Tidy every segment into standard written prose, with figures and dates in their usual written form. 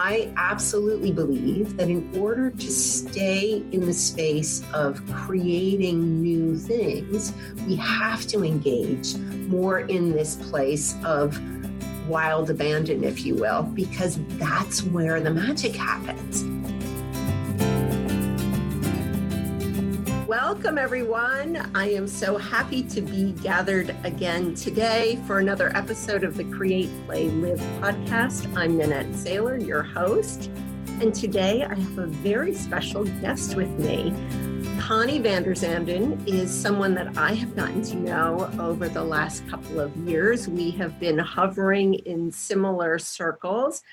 I absolutely believe that in order to stay in the space of creating new things, we have to engage more in this place of wild abandon, if you will, because that's where the magic happens. Welcome, everyone. I am so happy to be gathered again today for another episode of the Create, Play, Live podcast. I'm Nanette Saylor, your host, and today I have a very special guest with me. Connie Vanderzanden is someone that I have gotten to know over the last couple of years. We have been hovering in similar circles.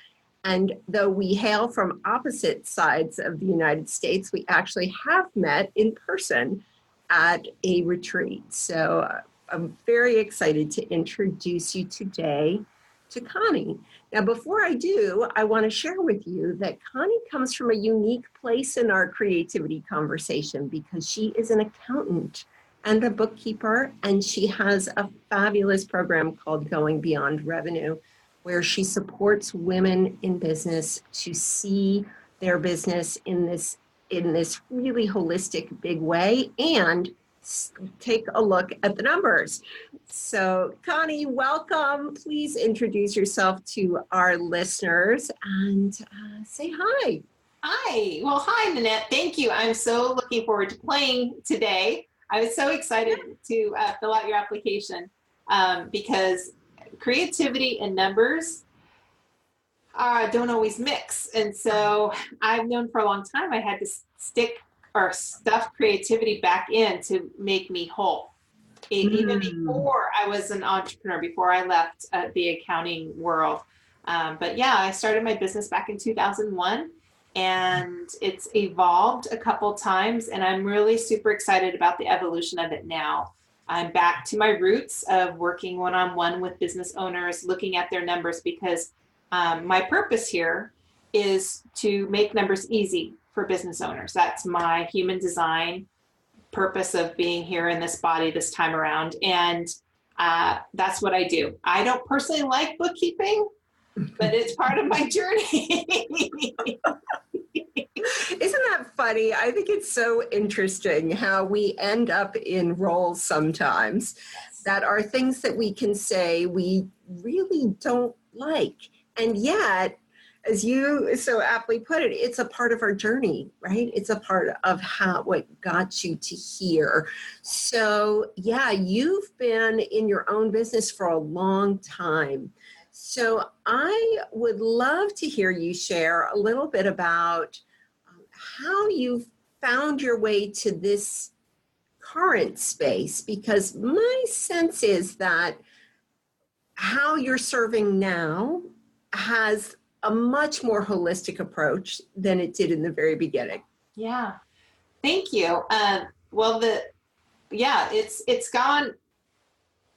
And though we hail from opposite sides of the United States, we actually have met in person at a retreat. So I'm very excited to introduce you today to Connie. Now, before I do, I want to share with you that Connie comes from a unique place in our creativity conversation because she is an accountant and a bookkeeper, and she has a fabulous program called Going Beyond Revenue, where she supports women in business to see their business in this really holistic, big way and take a look at the numbers. So, Connie, welcome. Please introduce yourself to our listeners and say hi. Hi. Well, hi, Nanette. Thank you. I'm so looking forward to playing today. I was so excited to fill out your application because creativity and numbers don't always mix. And so I've known for a long time I had to stick or stuff creativity back in to make me whole. Even before I was an entrepreneur, before I left the accounting world. But yeah, I started my business back in 2001 and it's evolved a couple times. And I'm really super excited about the evolution of it now. I'm back to my roots of working one-on-one with business owners, looking at their numbers, because my purpose here is to make numbers easy for business owners. That's my human design purpose of being here in this body this time around. And that's what I do. I don't personally like bookkeeping, but it's part of my journey. Isn't that funny? I think it's so interesting how we end up in roles sometimes that are things that we can say we really don't like. And yet, as you so aptly put it, it's a part of our journey, right? It's a part of what got you to here. So yeah, you've been in your own business for a long time. So I would love to hear you share a little bit about how you've found your way to this current space, because my sense is that how you're serving now has a much more holistic approach than it did in the very beginning. Yeah, thank you. It's gone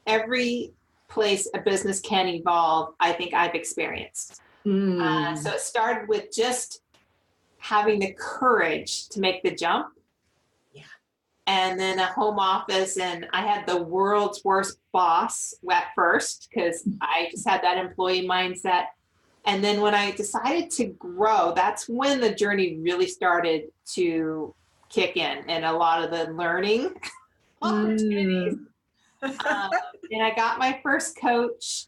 every place a business can evolve. I think I've experienced. So it started with just having the courage to make the jump. Yeah. And then a home office, and I had the world's worst boss at first because I just had that employee mindset. And then when I decided to grow, that's when the journey really started to kick in and a lot of the learning opportunities. And I got my first coach.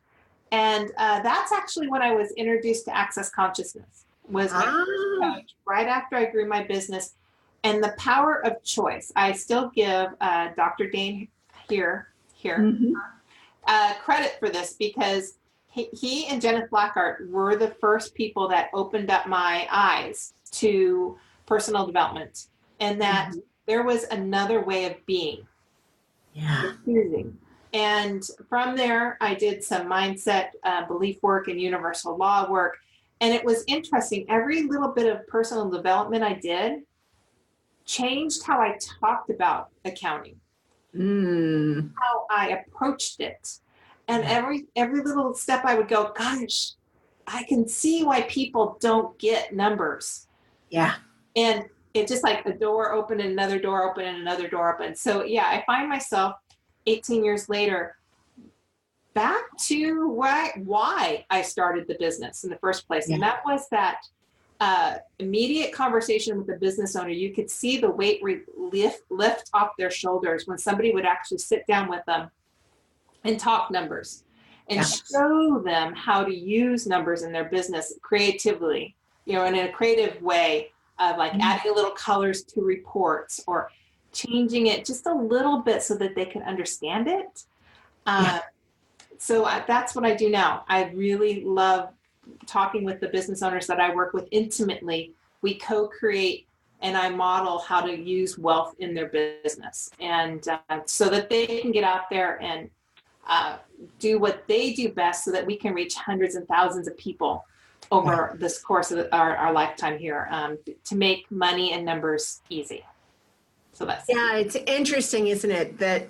And that's actually when I was introduced to Access Consciousness. Was my first coach right after I grew my business, and the power of choice. I still give Dr. Dane here credit for this because he and Jennifer Blackart were the first people that opened up my eyes to personal development and that there was another way of being. Yeah. Choosing. And from there, I did some mindset, belief work and universal law work. And it was interesting. Every little bit of personal development I did changed how I talked about accounting, how I approached it. And every little step I would go, gosh, I can see why people don't get numbers. Yeah. And it just like a door opened and another door opened and another door opened. So yeah, I find myself 18 years later back to why I started the business in the first place. Yeah. And that was that immediate conversation with the business owner, you could see the weight lift off their shoulders when somebody would actually sit down with them and talk numbers and show them how to use numbers in their business creatively, in a creative way of like adding a little colors to reports or changing it just a little bit so that they can understand it. So that's what I do now. I really love talking with the business owners that I work with intimately. We co-create and I model how to use wealth in their business, and so that they can get out there and do what they do best so that we can reach hundreds and thousands of people over this course of our lifetime here, to make money and numbers easy. So that's it's interesting, isn't it, that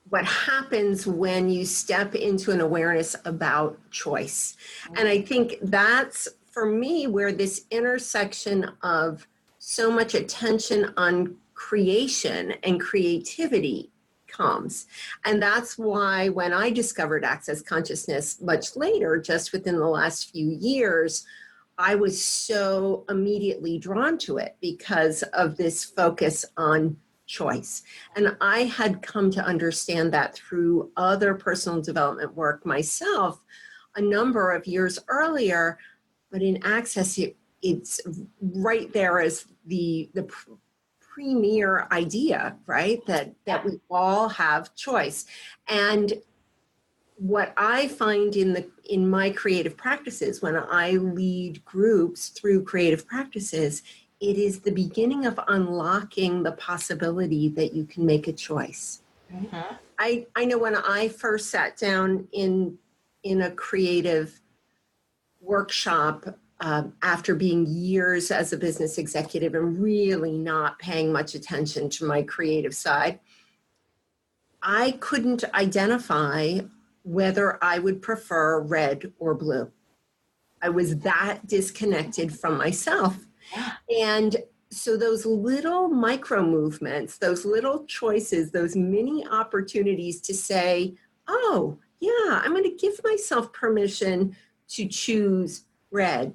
what happens when you step into an awareness about choice. And I think that's, for me, where this intersection of so much attention on creation and creativity comes. And that's why when I discovered Access Consciousness much later, just within the last few years, I was so immediately drawn to it because of this focus on choice. And I had come to understand that through other personal development work myself a number of years earlier, but in Access, it's right there as the premier idea, right? That we all have choice. And what I find in my creative practices, when I lead groups through creative practices, it is the beginning of unlocking the possibility that you can make a choice. Mm-hmm. I know when I first sat down in a creative workshop, after being years as a business executive and really not paying much attention to my creative side, I couldn't identify whether I would prefer red or blue. I was that disconnected from myself. And so those little micro movements, those little choices, those mini opportunities to say, oh, yeah, I'm going to give myself permission to choose red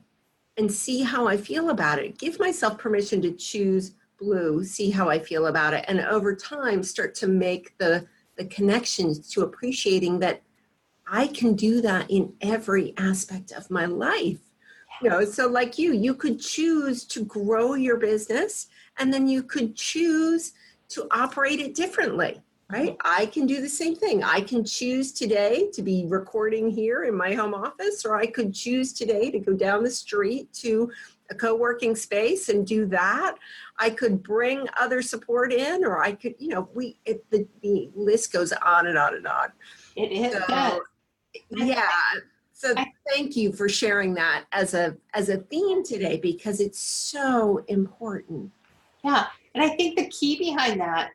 and see how I feel about it. Give myself permission to choose blue, see how I feel about it. And over time, start to make the connections to appreciating that I can do that in every aspect of my life. So like you could choose to grow your business, and then you could choose to operate it differently, right? I can do the same thing. I can choose today to be recording here in my home office, or I could choose today to go down the street to a co-working space and do that. I could bring other support in, or I could, the list goes on and on and on. It is. So, yeah. So thank you for sharing that as a theme today, because it's so important. Yeah. And I think the key behind that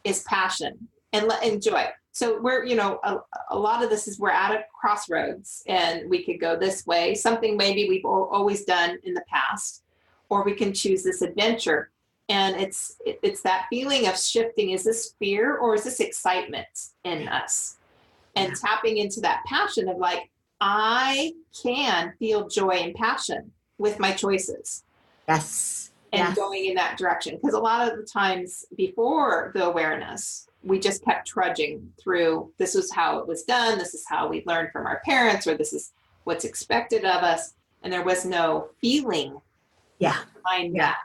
is passion and joy. So we're, a lot of this is we're at a crossroads and we could go this way, something maybe we've always done in the past, or we can choose this adventure. And it's that feeling of shifting. Is this fear or is this excitement in us? And tapping into that passion of like, I can feel joy and passion with my choices. Yes. And going in that direction. Because a lot of the times before the awareness, we just kept trudging through, this is how it was done, this is how we learned from our parents, or this is what's expected of us. And there was no feeling behind that.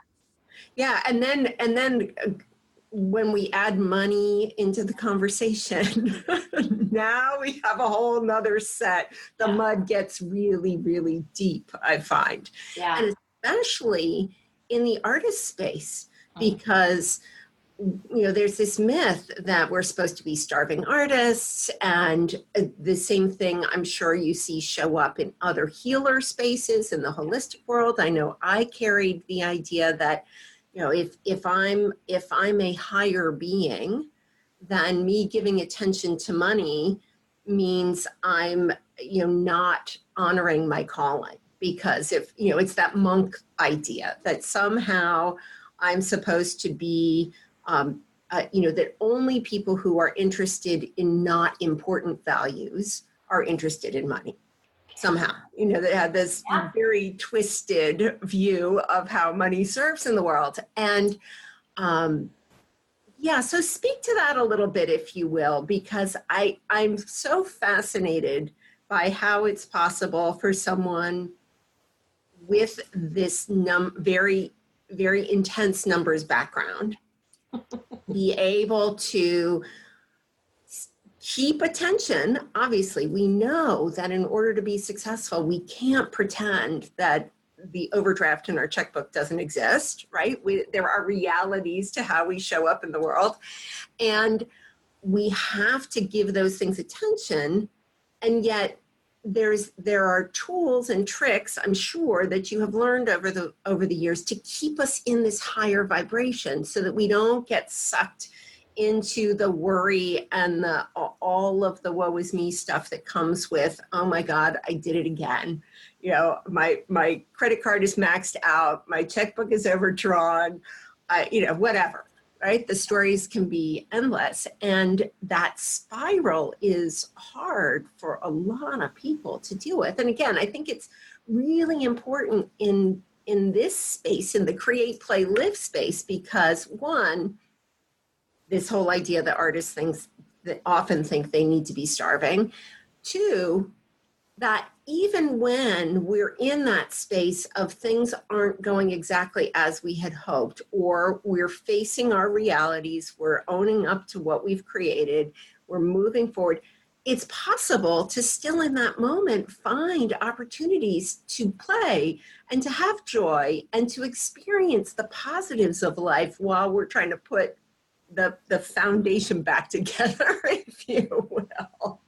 Yeah. And then when we add money into the conversation, now we have a whole nother set. The mud gets really, really deep, I find. Yeah. And especially in the artist space, because, there's this myth that we're supposed to be starving artists, and the same thing I'm sure you see show up in other healer spaces in the holistic world. I know I carried the idea that, if I'm a higher being, then me giving attention to money means I'm, not honoring my calling, because it's that monk idea that somehow I'm supposed to be, that only people who are interested in not important values are interested in money. somehow. They have this very twisted view of how money serves in the world. And so speak to that a little bit, if you will, because I'm so fascinated by how it's possible for someone with this very, very intense numbers background be able to keep attention. Obviously, we know that in order to be successful, we can't pretend that the overdraft in our checkbook doesn't exist, right? There are realities to how we show up in the world. And we have to give those things attention. And yet there are tools and tricks, I'm sure, that you have learned over the years to keep us in this higher vibration so that we don't get sucked into the worry and all of the woe is me stuff that comes with, oh my God, I did it again. My credit card is maxed out, my checkbook is overdrawn, whatever, right? The stories can be endless. And that spiral is hard for a lot of people to deal with. And again, I think it's really important in this space, in the create, play, live space, because one, this whole idea that artists often think they need to be starving. Two, that even when we're in that space of things aren't going exactly as we had hoped, or we're facing our realities, we're owning up to what we've created, we're moving forward, it's possible to still in that moment find opportunities to play and to have joy and to experience the positives of life while we're trying to put the foundation back together, if you will.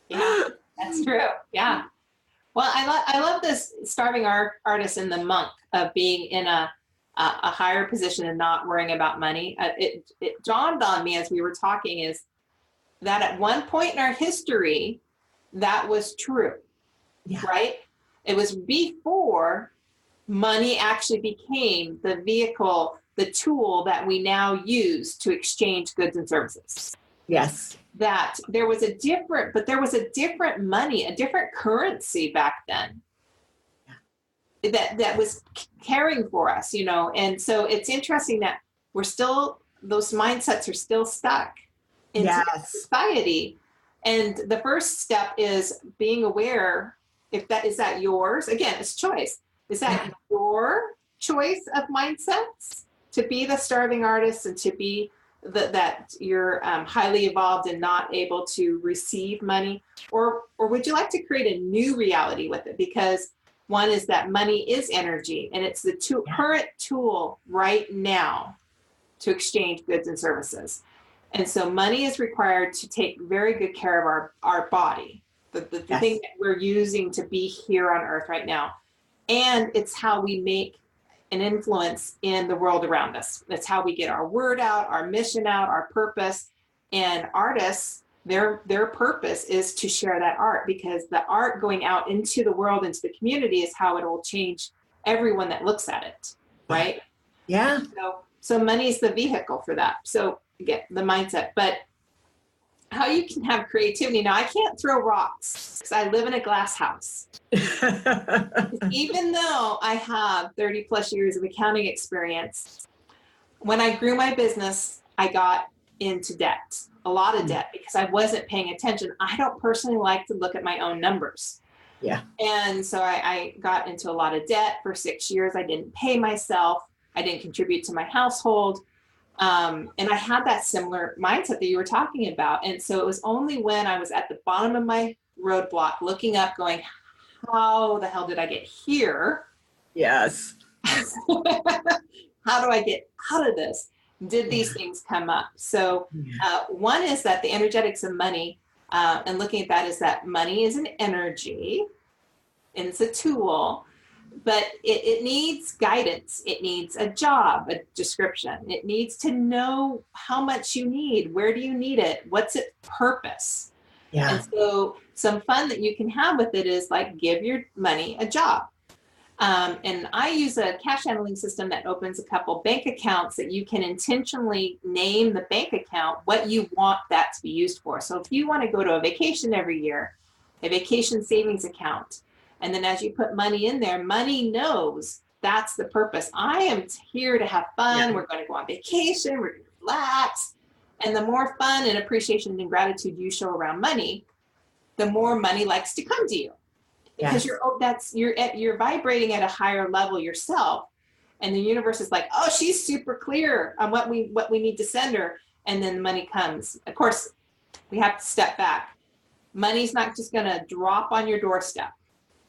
Yeah, that's true. Yeah. Well, I love this starving artist and the monk of being in a higher position and not worrying about money. It dawned on me as we were talking is that at one point in our history, that was true, right? It was before money actually became the vehicle, the tool that we now use to exchange goods and services. Yes. That there was a different money, a different currency back then that was caring for us, And so it's interesting that those mindsets are still stuck in society. And the first step is being aware is that yours? Again, it's choice. Is that your choice of mindsets to be the starving artist and to be that you're highly evolved and not able to receive money? Or would you like to create a new reality with it? Because one is that money is energy and it's the current tool right now to exchange goods and services. And so money is required to take very good care of our body, the thing that we're using to be here on earth right now. And it's how we make an influence in the world around us. That's how we get our word out, our mission out, our purpose. And artists, their purpose is to share that art, because the art going out into the world, into the community, is how it will change everyone that looks at it, right? Yeah. So money is the vehicle for that. So again, the mindset, but how you can have creativity. Now, I can't throw rocks because I live in a glass house. Even though I have 30 plus years of accounting experience, when I grew my business, I got into debt, a lot of debt, because I wasn't paying attention. I don't personally like to look at my own numbers. Yeah. And so I got into a lot of debt for 6 years. I didn't pay myself. I didn't contribute to my household. And I had that similar mindset that you were talking about. And so it was only when I was at the bottom of my roadblock, looking up, going, how the hell did I get here? Yes. How do I get out of this? Did these things come up? So one is that the energetics of money, and looking at that, is that money is an energy and it's a tool, but it needs guidance. It needs a job, a description. It needs to know how much you need. Where do you need it? What's its purpose? Yeah. And so some fun that you can have with it is like, give your money a job. And I use a cash handling system that opens a couple bank accounts that you can intentionally name the bank account what you want that to be used for. So if you want to go to a vacation every year, a vacation savings account. And then as you put money in there, money knows that's the purpose. I am here to have fun. We're going to go on vacation. We're going to relax. And the more fun and appreciation and gratitude you show around money, the more money likes to come to you. Because you're vibrating at a higher level yourself. And the universe is like, oh, she's super clear on what we need to send her. And then the money comes. Of course, we have to step back. Money's not just going to drop on your doorstep.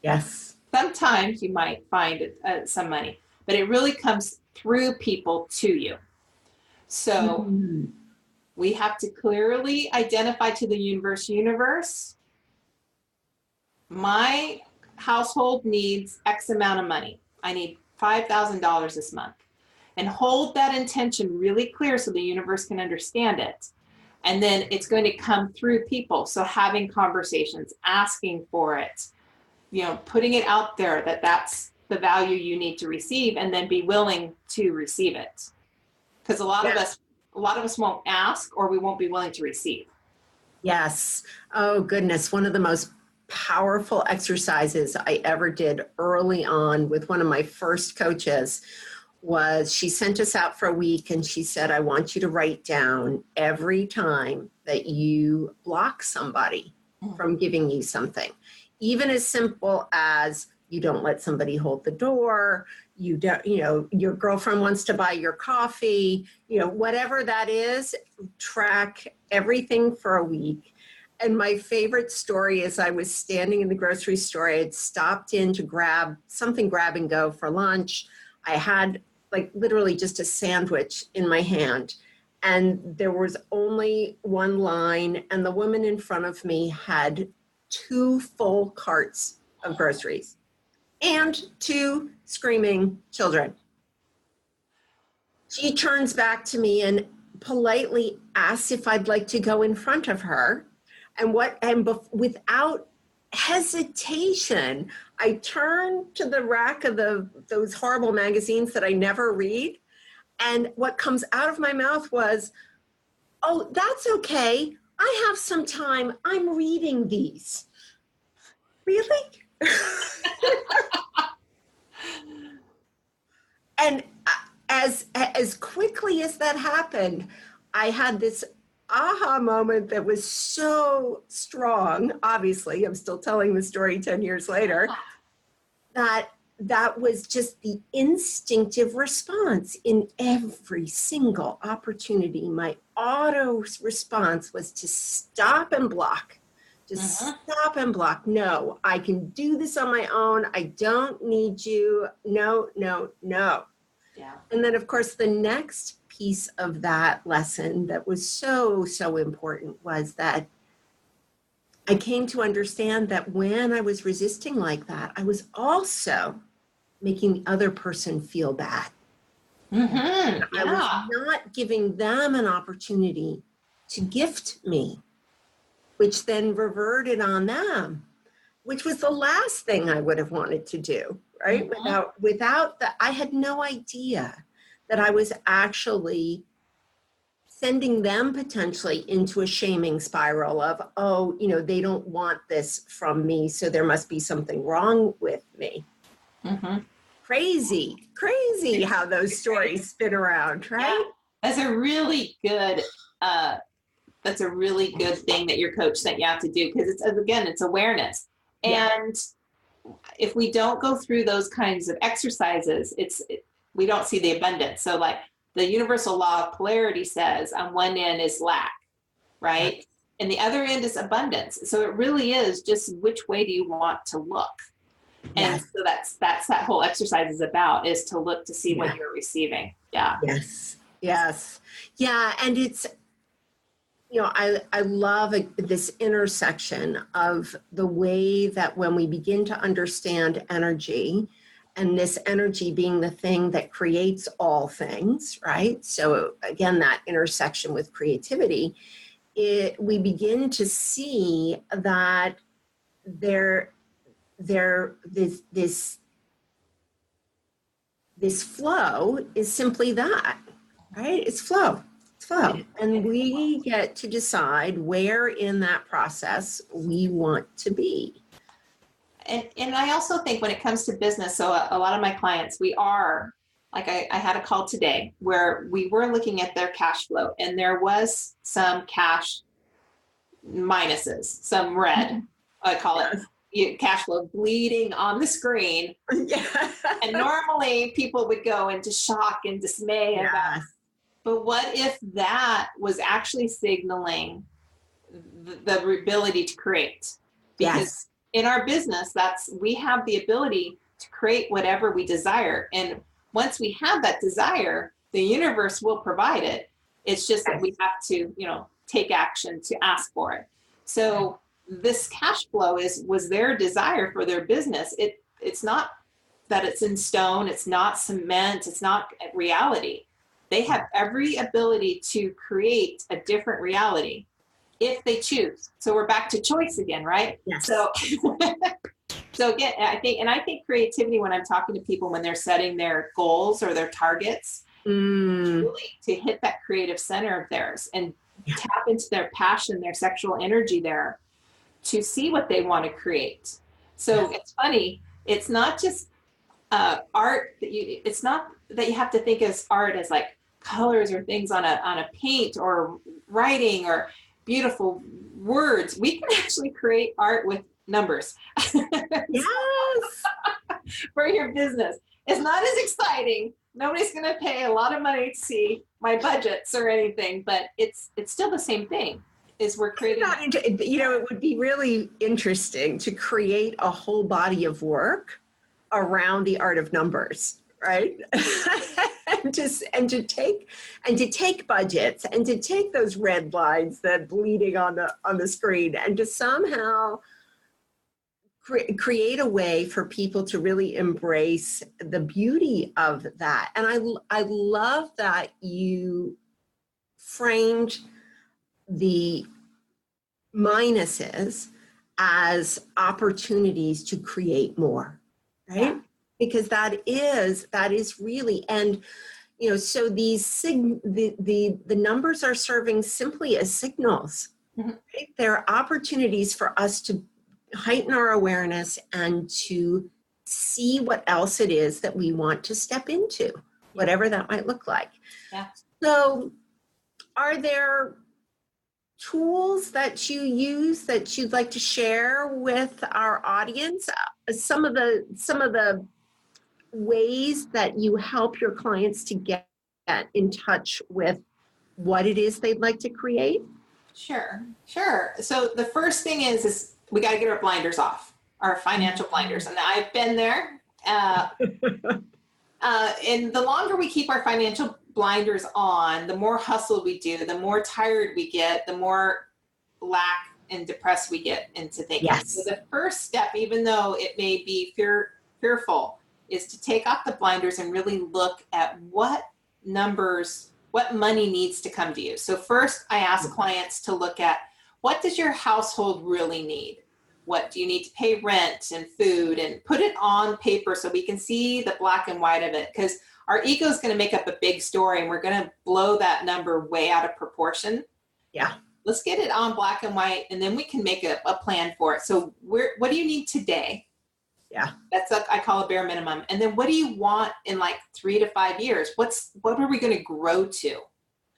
Yes. Sometimes you might find some money, but it really comes through people to you. So we have to clearly identify to the universe, my household needs X amount of money. I need $5,000 this month. And hold that intention really clear so the universe can understand it. And then it's going to come through people. So having conversations, asking for it, putting it out there that that's the value you need to receive, and then be willing to receive it. Because a lot of us won't ask, or we won't be willing to receive. Yes. Oh, goodness. One of the most powerful exercises I ever did early on with one of my first coaches was she sent us out for a week and she said, I want you to write down every time that you block somebody from giving you something, even as simple as you don't let somebody hold the door, you don't, your girlfriend wants to buy your coffee, whatever that is, track everything for a week. And my favorite story is I was standing in the grocery store. I had stopped in to grab and go for lunch. I had literally just a sandwich in my hand. And there was only one line. And the woman in front of me had 2 full carts of groceries and 2 screaming children. She turns back to me and politely asks if I'd like to go in front of her. And without hesitation, I turned to the rack of those horrible magazines that I never read. And what comes out of my mouth was, oh, that's okay. I have some time. I'm reading these. Really? And as quickly as that happened, I had this aha moment that was so strong. Obviously, I'm still telling the story 10 years later, that was just the instinctive response in every single opportunity. My auto response was to stop and block. Just stop and block. No, I can do this on my own. I don't need you. No, no, no. Yeah. And then, of course, the next piece of that lesson that was so, so important was that I came to understand that when I was resisting like that, I was also making the other person feel bad. I was not giving them an opportunity to gift me, which then reverted on them, which was the last thing I would have wanted to do, right? Without that, I had no idea that I was actually sending them potentially into a shaming spiral of, oh, they don't want this from me, so there must be something wrong with me. Crazy how those stories spin around, right? Yeah. That's a really good thing that your coach sent you out to do, because it's awareness. And if we don't go through those kinds of exercises, we don't see the abundance. So the universal law of polarity says on one end is lack, right? And the other end is abundance. So it really is just which way do you want to look? And so that's that whole exercise is about, is to look to see what you're receiving. Yeah. Yes. Yeah. And it's, I love this intersection of the way that when we begin to understand energy, and this energy being the thing that creates all things, right? So again, that intersection with creativity, we begin to see that this flow is simply that, right? It's flow. It's flow. And we get to decide where in that process we want to be. And I also think when it comes to business, so a lot of my clients, we are, like I had a call today where we were looking at their cash flow and there was some cash minuses, some red, I call it cash flow bleeding on the screen. Yeah. And normally people would go into shock and dismay about, but what if that was actually signaling the ability to create? Because in our business, we have the ability to create whatever we desire. And once we have that desire, the universe will provide it. It's just that we have to, take action to ask for it. So this cash flow was their desire for their business. It's not that it's in stone. It's not cement. It's not reality. They have every ability to create a different reality if they choose. So we're back to choice again, right? Yes. So again, I think creativity, when I'm talking to people, when they're setting their goals or their targets, really to hit that creative center of theirs and tap into their passion, their sexual energy there to see what they want to create. So it's funny. It's not just art it's not that you have to think as art as like colors or things on a paint or writing or beautiful words. We can actually create art with numbers. Yes. For your business. It's not as exciting. Nobody's going to pay a lot of money to see my budgets or anything, but it's still the same thing. Is we're creating. It would be really interesting to create a whole body of work around the art of numbers, right? and to take budgets and to take those red lines that bleeding on the screen and to somehow create a way for people to really embrace the beauty of that. And I love that you framed the minuses as opportunities to create more, right? Yeah. Because that is really, and so the numbers are serving simply as signals. Right? They're opportunities for us to heighten our awareness and to see what else it is that we want to step into, whatever that might look like. Yeah. So are there tools that you use that you'd like to share with our audience? Some of the ways that you help your clients to get in touch with what it is they'd like to create? Sure. So the first thing is we got to get our blinders off, our financial blinders. And I've been there. And the longer we keep our financial blinders on, the more hustle we do, the more tired we get, the more lack and depressed we get into thinking. Yes. So the first step, even though it may be fearful, is to take off the blinders and really look at what money needs to come to you. So first I ask clients to look at, what does your household really need? What do you need to pay rent and food, and put it on paper so we can see the black and white of it, because our ego is going to make up a big story and we're going to blow that number way out of proportion. Yeah. Let's get it on black and white, and then we can make a plan for it. So what do you need today? Yeah. That's I call a bare minimum. And then what do you want in like 3 to 5 years? What are we going to grow to?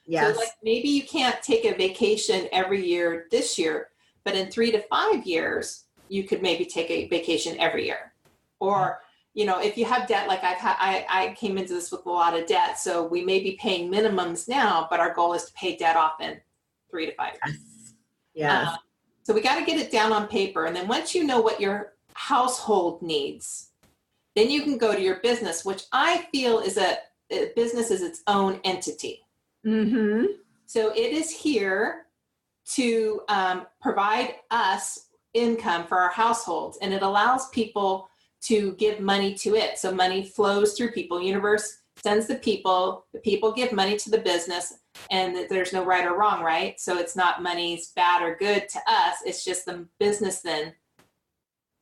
Yes. So like maybe you can't take a vacation every year this year, but in 3 to 5 years, you could maybe take a vacation every year. Or, if you have debt, like I came into this with a lot of debt. So we may be paying minimums now, but our goal is to pay debt off in 3 to 5 years. Yes. So we got to get it down on paper. And then once you know what your household needs, then you can go to your business, which I feel is a business is its own entity. Mm-hmm. So it is here to provide us income for our households, and it allows people to give money to it. So money flows through people. Universe sends the people give money to the business, and there's no right or wrong, right? So it's not money's bad or good to us. It's just the business then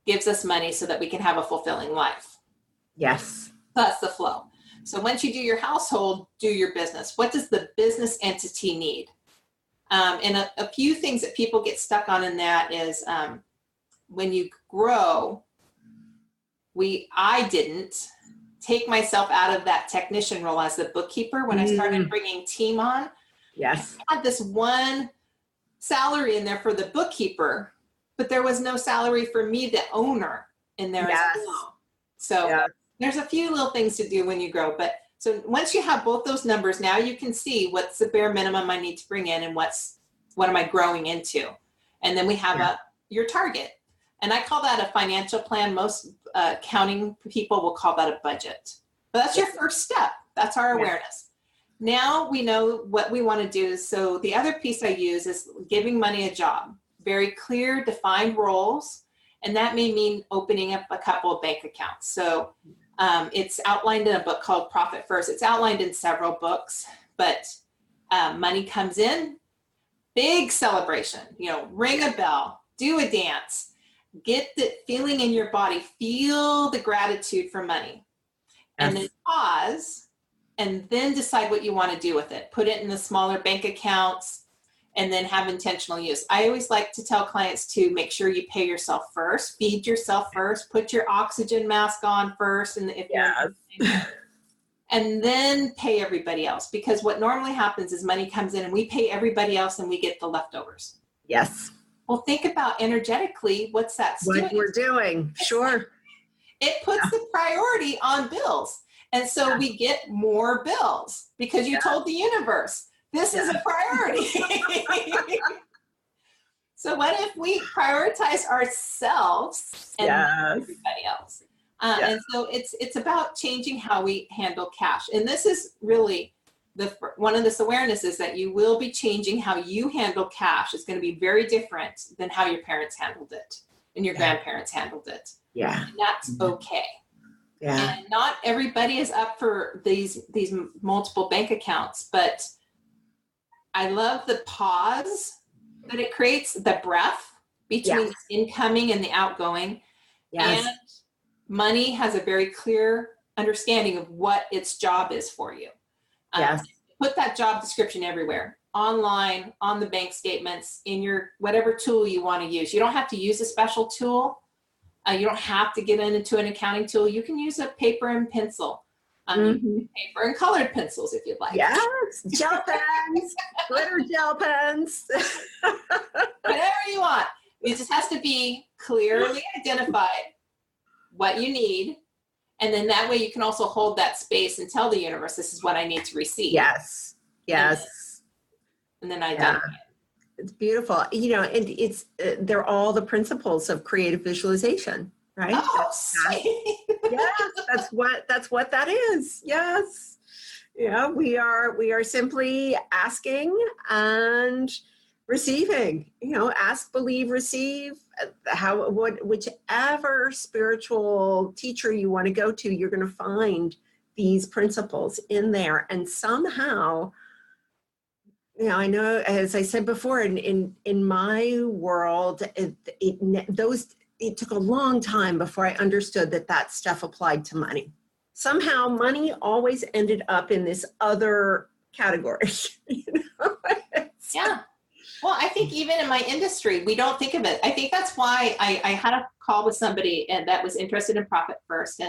gives us money so that we can have a fulfilling life. Yes. That's the flow. So once you do your household, do your business. What does the business entity need? And a few things that people get stuck on in that is when you grow, I didn't take myself out of that technician role as the bookkeeper when I started bringing team on. Yes. I had this one salary in there for the bookkeeper, but there was no salary for me, the owner, in there as well. So there's a few little things to do when you grow. But so once you have both those numbers, now you can see what's the bare minimum I need to bring in and what am I growing into. And then we have your target. And I call that a financial plan. Most accounting people will call that a budget. But that's your first step. That's our awareness. Now we know what we want to do. So the other piece I use is giving money a job. Very clear, defined roles. And that may mean opening up a couple of bank accounts. So it's outlined in a book called Profit First. It's outlined in several books, but money comes in, big celebration, ring a bell, do a dance, get the feeling in your body, feel the gratitude for money, and then pause, and then decide what you want to do with it. Put it in the smaller bank accounts, and then have intentional use. I always like to tell clients to make sure you pay yourself first, feed yourself first, put your oxygen mask on first, and and then pay everybody else. Because what normally happens is money comes in and we pay everybody else and we get the leftovers. Yes. Well, think about energetically, what's that doing? What we're doing. Sure. It puts the priority on bills. And so we get more bills because you told the universe, this is a priority. So what if we prioritize ourselves and everybody else? And so it's about changing how we handle cash. And this is really one of this awareness is that you will be changing how you handle cash. It's going to be very different than how your parents handled it and your grandparents handled it. Yeah. And that's okay. Yeah. And not everybody is up for these multiple bank accounts, but I love the pause that it creates, the breath between the incoming and the outgoing. Yes. And money has a very clear understanding of what its job is for you. Put that job description everywhere, online, on the bank statements, in your whatever tool you want to use. You don't have to use a special tool. You don't have to get into an accounting tool. You can use a paper and pencil. Paper and colored pencils if you'd like. Yes, gel pens, glitter gel pens. Whatever you want. It just has to be clearly identified what you need. And then that way you can also hold that space and tell the universe, this is what I need to receive. Yes. And then identify it. It's beautiful. And it's, they're all the principles of creative visualization, right? Oh, yes, that's what that is. Yes. Yeah, we are simply asking and receiving, ask, believe, receive, whichever spiritual teacher you want to go to, you're going to find these principles in there. And somehow, I know, as I said before, in my world, it took a long time before I understood that stuff applied to money. Somehow money always ended up in this other category. Yeah. Well, I think even in my industry, we don't think of it. I think that's why I had a call with somebody that was interested in Profit First.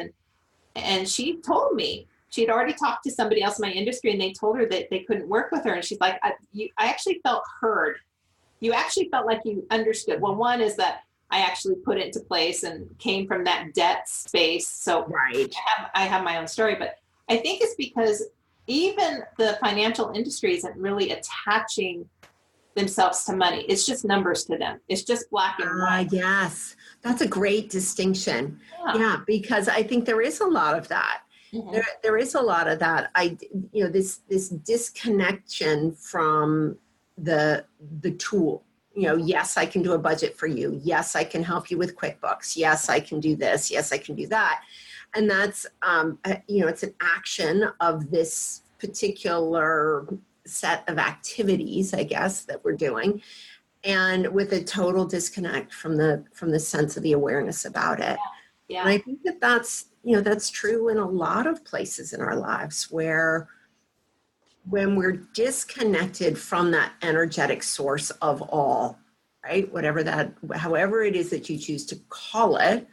And she told me she'd already talked to somebody else in my industry and they told her that they couldn't work with her. And she's like, I actually felt heard. You actually felt like you understood. Well, one is that I actually put it into place and came from that debt space. So I have my own story, but I think it's because even the financial industry isn't really attaching themselves to money. It's just numbers to them. It's just black and white. Yes, that's a great distinction. Yeah, because I think there is a lot of that. Mm-hmm. There is a lot of that. This disconnection from the tool. Yes, I can do a budget for you. Yes, I can help you with QuickBooks. Yes, I can do this. Yes, I can do that. And that's, it's an action of this particular set of activities, I guess, that we're doing, and with a total disconnect from the sense of the awareness about it. Yeah. And I think that's that's true in a lot of places in our lives where when we're disconnected from that energetic source of all, right? However it is that you choose to call it,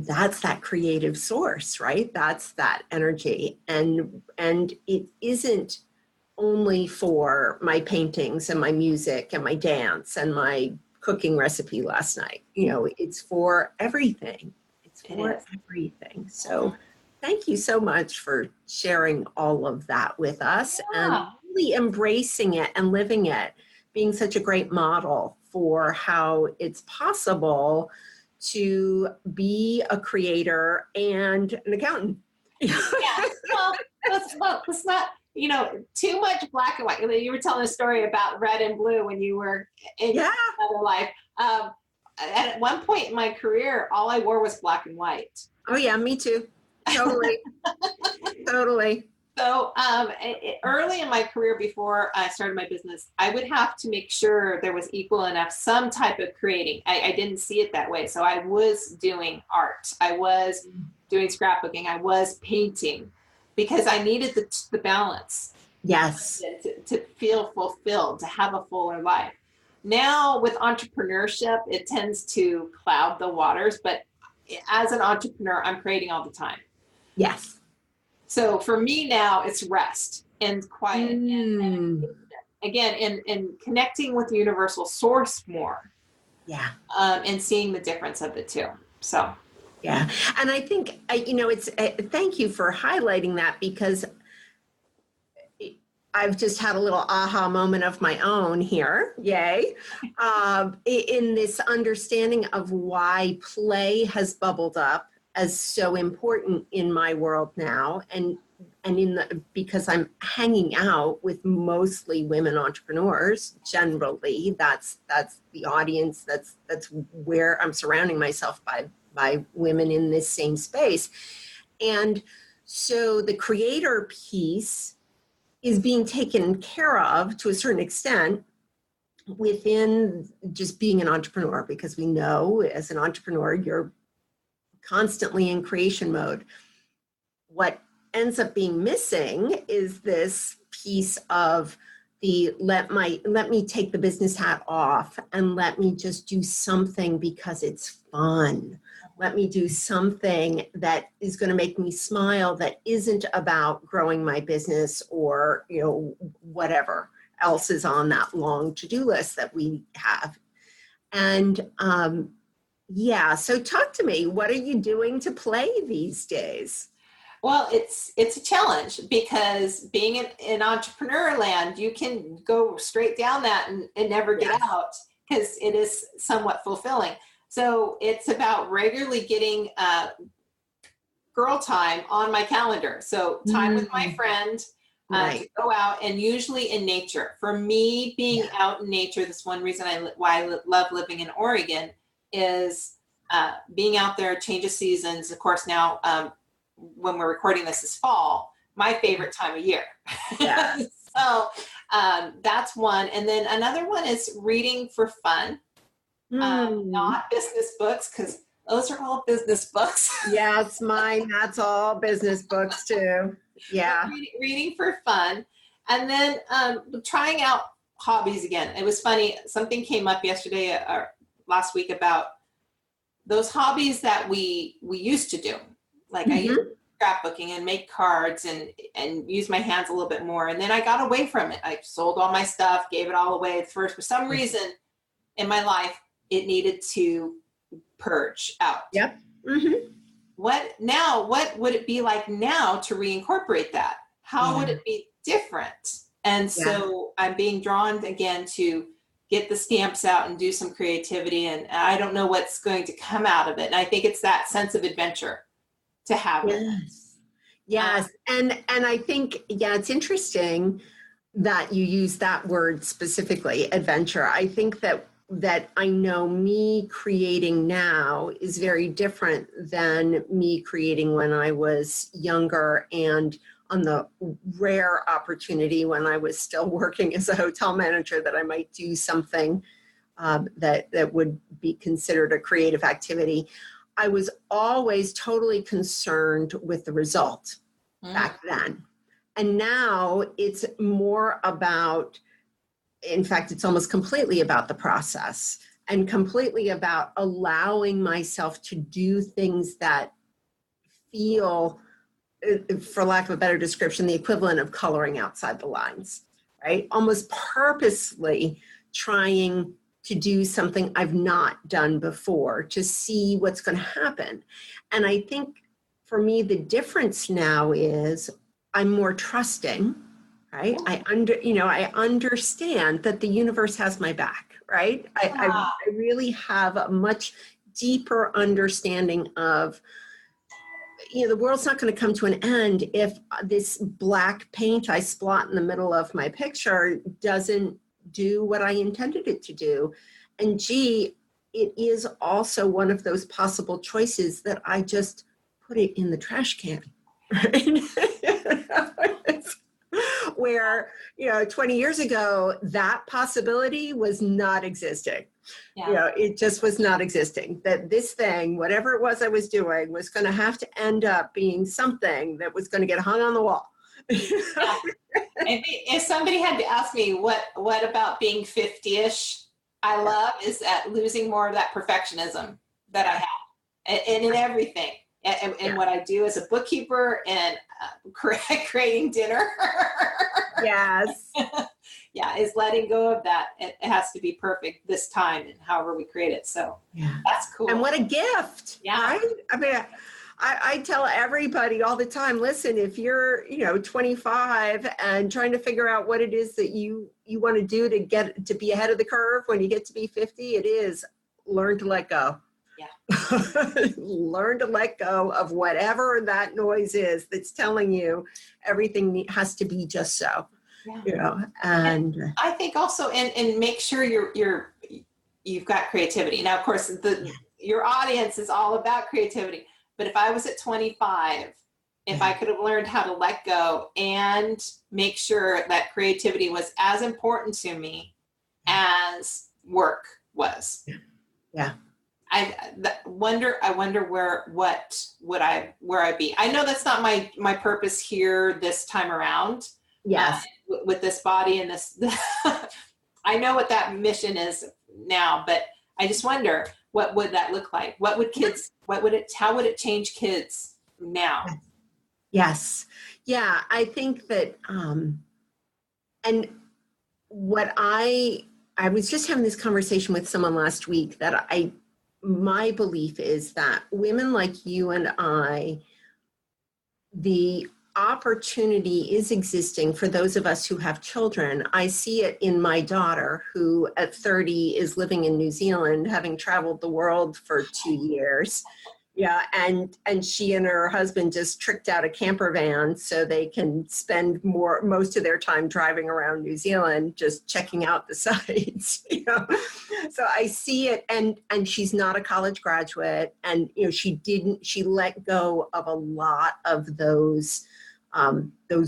that's that creative source, right? That's that energy. And it isn't only for my paintings and my music and my dance and my cooking recipe last night. It's for everything. It's for everything. So thank you so much for sharing all of that with us and really embracing it and living it, being such a great model for how it's possible to be a creator and an accountant. Yeah, well, let's not, too much black and white. You were telling a story about red and blue when you were in another life. At one point in my career, all I wore was black and white. Oh yeah, me too. Totally. Totally. So early in my career, before I started my business, I would have to make sure there was equal enough, some type of creating. I didn't see it that way. So I was doing art. I was doing scrapbooking. I was painting because I needed the balance. Yes. To feel fulfilled, to have a fuller life. Now with entrepreneurship, it tends to cloud the waters. But as an entrepreneur, I'm creating all the time. Yes. So for me now, it's rest and quiet. And again, in connecting with the universal source more. Yeah. And seeing the difference of the two. So. Yeah. And I think, it's thank you for highlighting that, because I've just had a little aha moment of my own here. Yay. In this understanding of why play has bubbled up as so important in my world now, and because I'm hanging out with mostly women entrepreneurs. Generally, that's the audience. That's where I'm surrounding myself by women in this same space, and so the creator piece is being taken care of to a certain extent within just being an entrepreneur, because we know as an entrepreneur you're constantly in creation mode. What ends up being missing is this piece of the let me take the business hat off and let me just do something because it's fun. Let me do something that is going to make me smile, that isn't about growing my business or whatever else is on that long to-do list that we have. And so talk to me. What are you doing to play these days? Well, it's a challenge, because being in entrepreneur land, you can go straight down that and never get out, because it is somewhat fulfilling. So it's about regularly getting girl time on my calendar. So time with my friend, to go out, and usually in nature. For me, being out in nature, that's one reason why I love living in Oregon, is being out there, change of seasons. Of course, now when we're recording this is fall, my favorite time of year. Yeah. So that's one. And then another one is reading for fun. Not business books, because those are all business books. Yes, mine, that's all business books too. Yeah. Reading for fun. And then trying out hobbies again. It was funny. Something came up yesterday or last week about those hobbies that we used to do. Like I used to scrapbooking and make cards and use my hands a little bit more. And then I got away from it. I sold all my stuff, gave it all away at first. For some reason in my life, it needed to purge out. Yep. What would it be like now to reincorporate that? How would it be different? And so I'm being drawn again to get the stamps out and do some creativity. And I don't know what's going to come out of it. And I think it's that sense of adventure to have. Yes. And I think, it's interesting that you use that word specifically, adventure. I think that I know me creating now is very different than me creating when I was younger, and on the rare opportunity when I was still working as a hotel manager that I might do something that would be considered a creative activity. I was always totally concerned with the result back then. And now it's more about, in fact, it's almost completely about the process and completely about allowing myself to do things that feel, for lack of a better description, the equivalent of coloring outside the lines, right? Almost purposely trying to do something I've not done before to see what's going to happen. And I think for me, the difference now is I'm more trusting, right? I understand that the universe has my back, right? I really have a much deeper understanding of, the world's not going to come to an end if this black paint I splot in the middle of my picture doesn't do what I intended it to do. And gee, it is also one of those possible choices that I just put it in the trash can, right? Where, 20 years ago, that possibility was not existing. Yeah. It just was not existing. That this thing, whatever it was I was doing, was going to have to end up being something that was going to get hung on the wall. Yeah. If somebody had to ask me what about being 50-ish I love, is that losing more of that perfectionism that I have, and in everything. And what I do as a bookkeeper and creating dinner. Yes. Yeah, is letting go of that. It has to be perfect this time and however we create it. So that's cool. And what a gift. Yeah. Right? I mean, I tell everybody all the time, listen, if you're, 25 and trying to figure out what it is that you want to do to be ahead of the curve when you get to be 50, it is learn to let go. Yeah. Learn to let go of whatever that noise is that's telling you everything has to be just so. Yeah. And I think also, and make sure you've got creativity. Now, of course, your audience is all about creativity. But if I was at 25, if I could have learned how to let go and make sure that creativity was as important to me as work was. Yeah. I wonder where I'd be. I know that's not my purpose here this time around. Yes. With this body and this, I know what that mission is now, but I just wonder, what would that look like? How would it change kids now? Yes. Yeah. I think that, and what I was just having this conversation with someone last week that my belief is that women like you and I, the opportunity is existing for those of us who have children. I see it in my daughter, who at 30 is living in New Zealand, having traveled the world for 2 years. Yeah, and she and her husband just tricked out a camper van so they can spend most of their time driving around New Zealand, just checking out the sights. So I see it, and she's not a college graduate, and she let go of a lot of those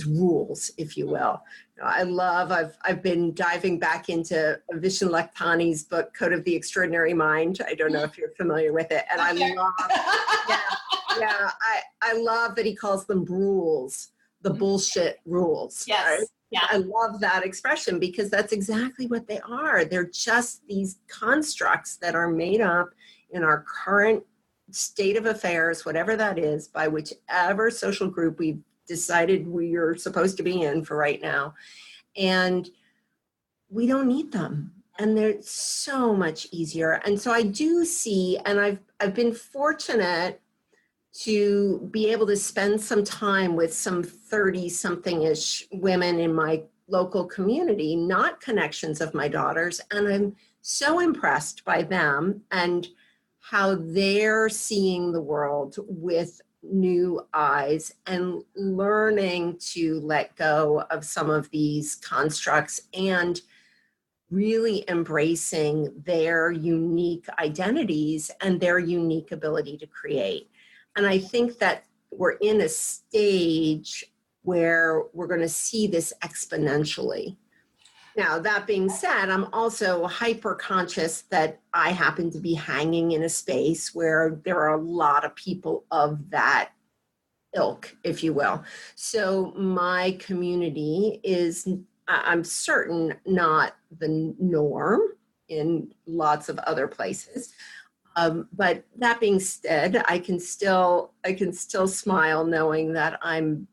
rules, if you will. I've been diving back into Vishen Lakhiani's book, Code of the Extraordinary Mind. I don't know if you're familiar with it. And I love that he calls them rules, the bullshit rules. Yes. Right? Yeah. I love that expression because that's exactly what they are. They're just these constructs that are made up in our current state of affairs, whatever that is, by whichever social group we've decided we are supposed to be in for right now. And we don't need them. And they're so much easier. And so I do see, and I've been fortunate to be able to spend some time with some 30-something-ish women in my local community, not connections of my daughters. And I'm so impressed by them and how they're seeing the world with new eyes and learning to let go of some of these constructs and really embracing their unique identities and their unique ability to create. And I think that we're in a stage where we're going to see this exponentially. Now, that being said, I'm also hyper conscious that I happen to be hanging in a space where there are a lot of people of that ilk, if you will. So my community is, I'm certain, not the norm in lots of other places. But that being said, I can still smile knowing that I'm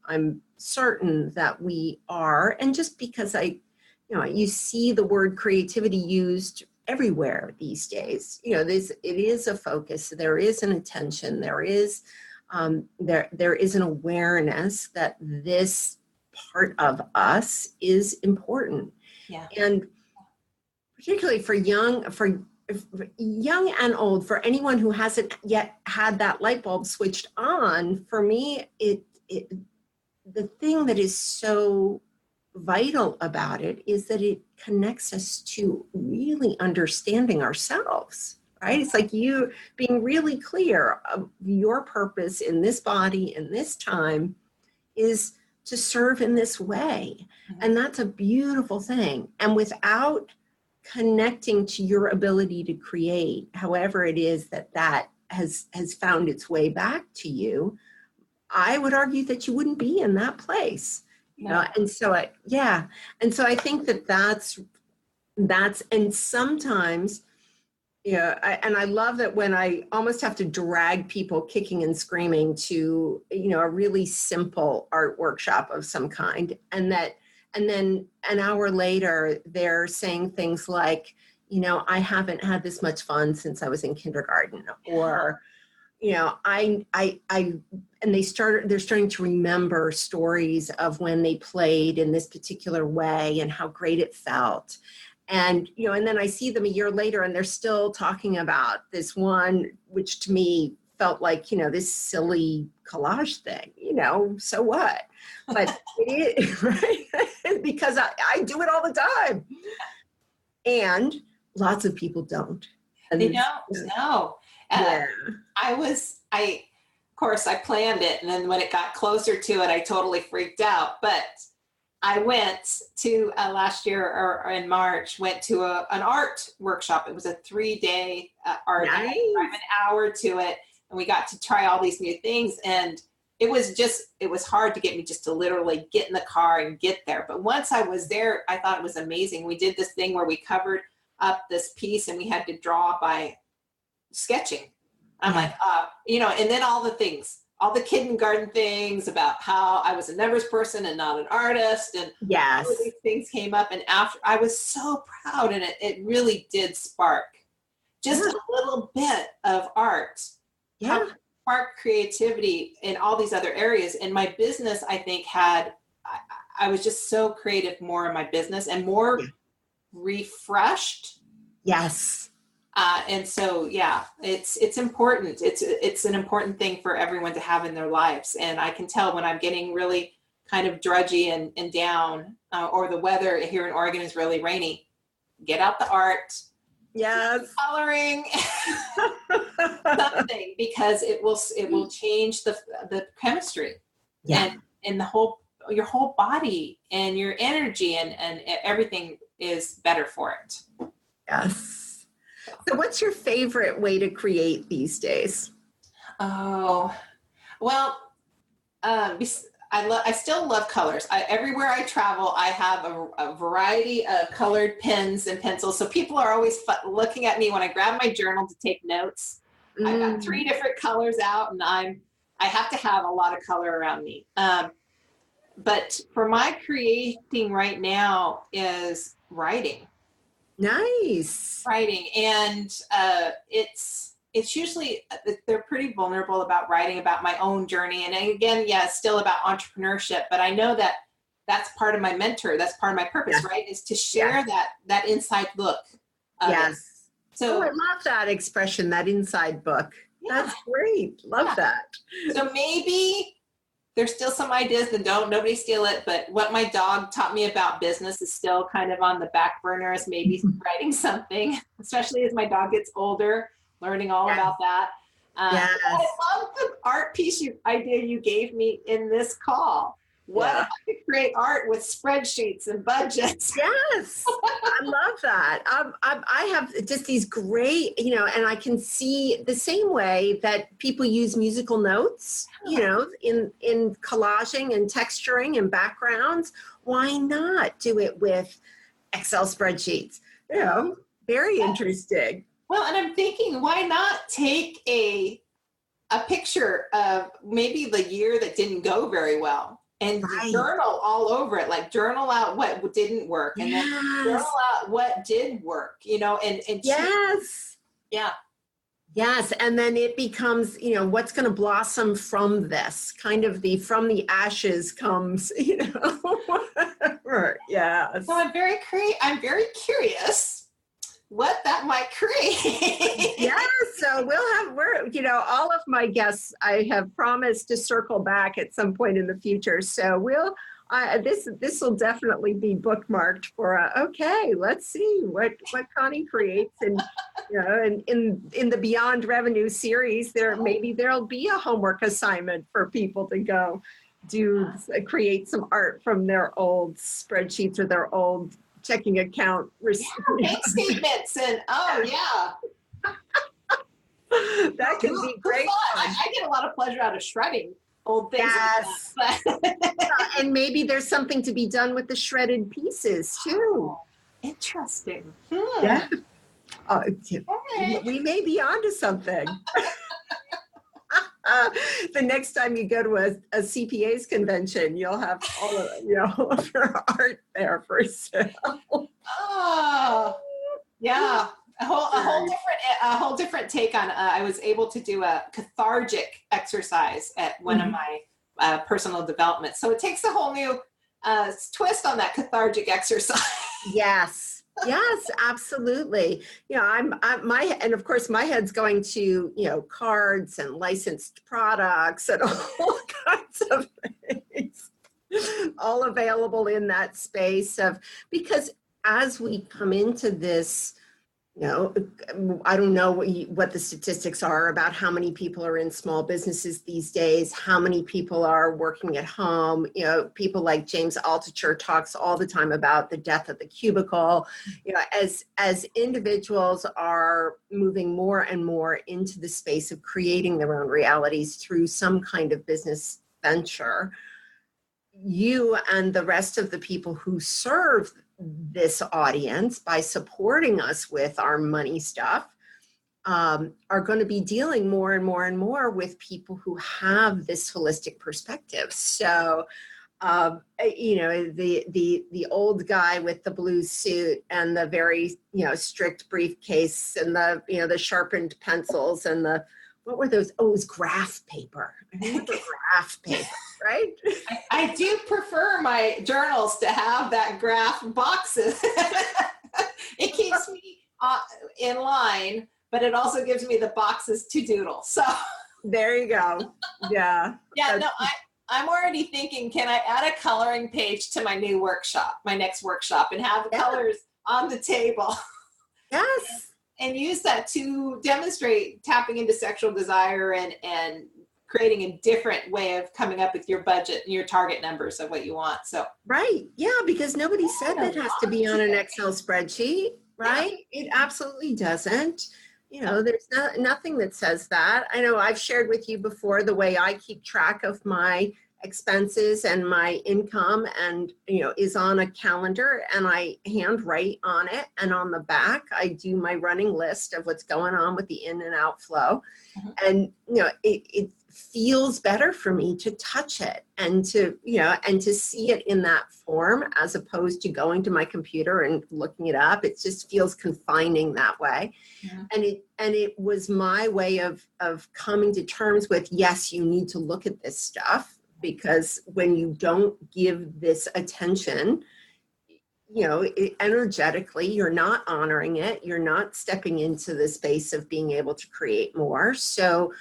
certain that we are, and just because you see the word creativity used everywhere these days. It is a focus. There is an attention. There is an awareness that this part of us is important. Yeah. And particularly for young and old, for anyone who hasn't yet had that light bulb switched on, for me, the thing that is so vital about it is that it connects us to really understanding ourselves, right? It's like you being really clear of your purpose in this body, in this time, is to serve in this way. And that's a beautiful thing. And without connecting to your ability to create, however it is that has found its way back to you, I would argue that you wouldn't be in that place. And so I think that's and sometimes, I love that when I almost have to drag people kicking and screaming to, a really simple art workshop of some kind, and then an hour later they're saying things like, I haven't had this much fun since I was in kindergarten, or, and they're starting to remember stories of when they played in this particular way and how great it felt. And, and then I see them a year later and they're still talking about this one, which to me felt like, this silly collage thing, so what? But it is, right? Because I do it all the time. And lots of people don't. And they don't, no. Yeah. Of course, I planned it, and then when it got closer to it, I totally freaked out. But I went to last year, or in March, went to an art workshop. It was a 3-day art. Nice. I had an hour to it, and we got to try all these new things. And it was hard to get me just to literally get in the car and get there. But once I was there, I thought it was amazing. We did this thing where we covered up this piece, and we had to draw by sketching. I'm like, and then all the kindergarten things about how I was a numbers person and not an artist. And yes, all of these things came up. And after, I was so proud. And it really did spark just a little bit of art. Yeah. Spark creativity in all these other areas. And my business, I think, I was just so creative more in my business and more refreshed. Yes. And so, it's important. It's an important thing for everyone to have in their lives. And I can tell when I'm getting really kind of drudgy and down, or the weather here in Oregon is really rainy, get out the art. Yes. Coloring something, because it will change the chemistry. Yeah. And your whole body and your energy and everything is better for it. Yes. So what's your favorite way to create these days? Oh, well, I still love colors. Everywhere I travel, I have a variety of colored pens and pencils. So people are always looking at me when I grab my journal to take notes. I've got 3 different colors out, and I have to have a lot of color around me. But for my creating right now is writing. Nice. Writing. And it's usually, they're pretty vulnerable about writing about my own journey. And again, still about entrepreneurship, but I know that that's part of my mentor. That's part of my purpose, right? Is to share that inside look. Yes. So I love that expression, that inside book. Yeah. That's great. Love that. So maybe there's still some ideas that nobody steal it, but what my dog taught me about business is still kind of on the back burner, as maybe writing something, especially as my dog gets older, learning all about that. I love the art piece idea you gave me in this call. What Yeah. if I could create art with spreadsheets and budgets? Yes, I love that. I have just these great, and I can see the same way that people use musical notes, in collaging and texturing and backgrounds. Why not do it with Excel spreadsheets? Very interesting. Well, and I'm thinking, why not take a picture of maybe the year that didn't go very well and Right. journal all over it, like journal out what didn't work and then journal out what did work, and Yes. yeah. Yes, and then it becomes, what's going to blossom from this, kind of from the ashes comes, whatever. Yes. So I'm very curious what that might create. Yes, so all of my guests, I have promised to circle back at some point in the future. So this will definitely be bookmarked for okay, let's see what Connie creates, and and in the Beyond Revenue series, there'll be a homework assignment for people to go create some art from their old spreadsheets or their old checking account bank statements and that can be great. I get a lot of pleasure out of shredding old things. Yes. Like that. And maybe there's something to be done with the shredded pieces too. Interesting. Yeah. We may be onto something. The next time you go to a CPA's convention, you'll have all of your art there for sale. Oh, yeah. A whole different take on. I was able to do a cathartic exercise at one of my personal developments. So it takes a whole new twist on that cathartic exercise. Yes, absolutely. And of course my head's going to, cards and licensed products and all kinds of things, all available in that space because as we come into this, I don't know what the statistics are about how many people are in small businesses these days, how many people are working at home. People like James Altucher talks all the time about the death of the cubicle. As individuals are moving more and more into the space of creating their own realities through some kind of business venture, you and the rest of the people who serve this audience by supporting us with our money stuff are going to be dealing more and more and more with people who have this holistic perspective. So, the old guy with the blue suit and the very, strict briefcase and the sharpened pencils and what were those? Oh, it was graph paper. I remember graph paper, right? I do prefer my journals to have that graph boxes. It keeps me in line, but it also gives me the boxes to doodle. So there you go. Yeah. Yeah. No, I'm already thinking, can I add a coloring page to my new workshop, my next workshop, and have the colors on the table? Yes. And use that to demonstrate tapping into sexual desire and creating a different way of coming up with your budget and your target numbers of what you want. So right. Yeah, because nobody said that has to be on an Excel spreadsheet, right? Yeah. It absolutely doesn't. There's nothing that says that. I know I've shared with you before the way I keep track of my expenses and my income and is on a calendar, and I handwrite on it, and on the back I do my running list of what's going on with the in and out flow. And it feels better for me to touch it and to see it in that form as opposed to going to my computer and looking it up. It just feels confining that way. And it was my way of coming to terms with, yes, you need to look at this stuff, because when you don't give this attention, energetically, you're not honoring it. You're not stepping into the space of being able to create more. So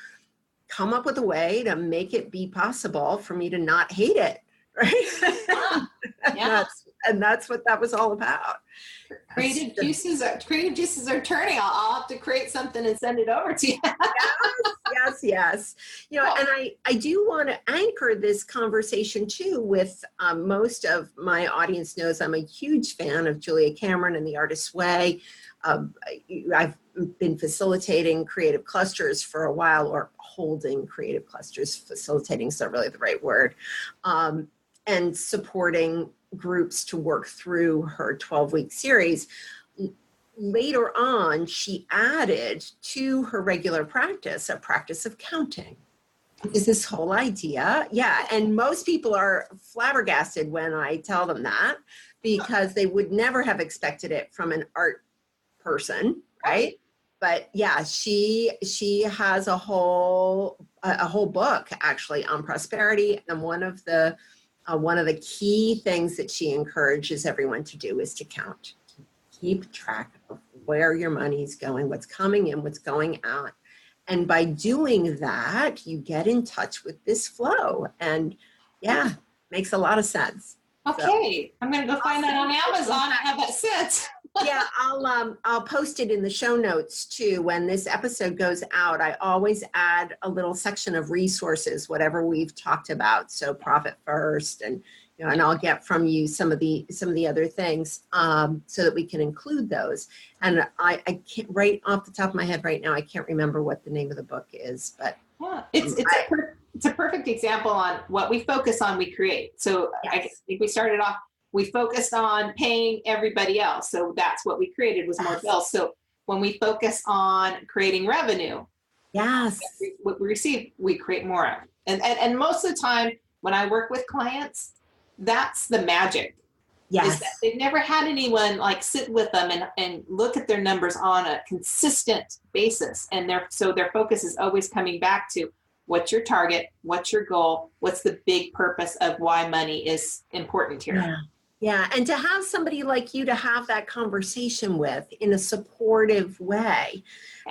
come up with a way to make it be possible for me to not hate it. Right. Yeah. And that's what that was all about. Creative juices are turning. I'll have to create something and send it over to you. Yes. You know, and I do want to anchor this conversation too with most of my audience knows I'm a huge fan of Julia Cameron and The Artist's Way. I've been facilitating creative clusters for a while, or holding creative clusters. Facilitating is not really the right word. And supporting groups to work through her 12-week series. Later on, she added to her regular practice a practice of counting. Is this whole idea? Yeah, and most people are flabbergasted when I tell them that, because they would never have expected it from an art person, right? But yeah, she has a whole book actually on prosperity, and one of the key things that she encourages everyone to do is to count. Keep track of where your money's going, what's coming in, what's going out. And by doing that, you get in touch with this flow. And yeah, makes a lot of sense. Okay, so, I'm going to go find that on Amazon and have that sent. Yeah, I'll post it in the show notes too. When this episode goes out, I always add a little section of resources, whatever we've talked about. So Profit First, and and I'll get from you some of the other things so that we can include those. And I can't, right off the top of my head right now, I can't remember what the name of the book is, but yeah, it's a perfect example on what we focus on, we create. So yes. I think we started off, we focused on paying everybody else. So that's what we created, was more bills. So when we focus on creating revenue, yes, what we receive, we create more of. And most of the time when I work with clients, that's the magic. Yes. Is that they've never had anyone like sit with them and look at their numbers on a consistent basis. And so their focus is always coming back to what's your target, what's your goal, what's the big purpose of why money is important here. Yeah. Yeah, and to have somebody like you to have that conversation with in a supportive way,